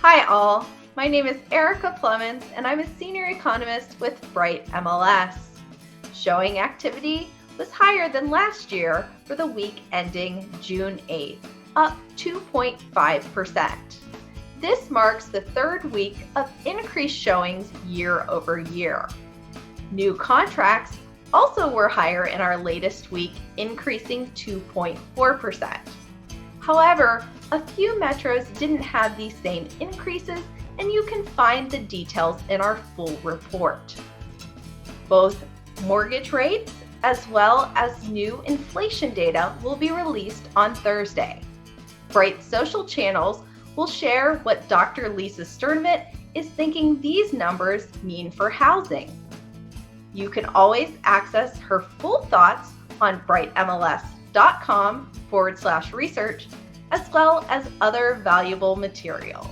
Hi all, my name is Erica Clemens and I'm a senior economist with Bright MLS. Showing activity was higher than last year for the week ending June 8th, up 2.5%. This marks the third week of increased showings year over year. New contracts also were higher in our latest week, increasing 2.4%. However, a few metros didn't have these same increases, and you can find the details in our full report. Both mortgage rates as well as new inflation data will be released on Thursday. Bright's social channels will share what Dr. Lisa Sternmitt is thinking these numbers mean for housing. You can always access her full thoughts on brightmls.com/research, as well as other valuable materials.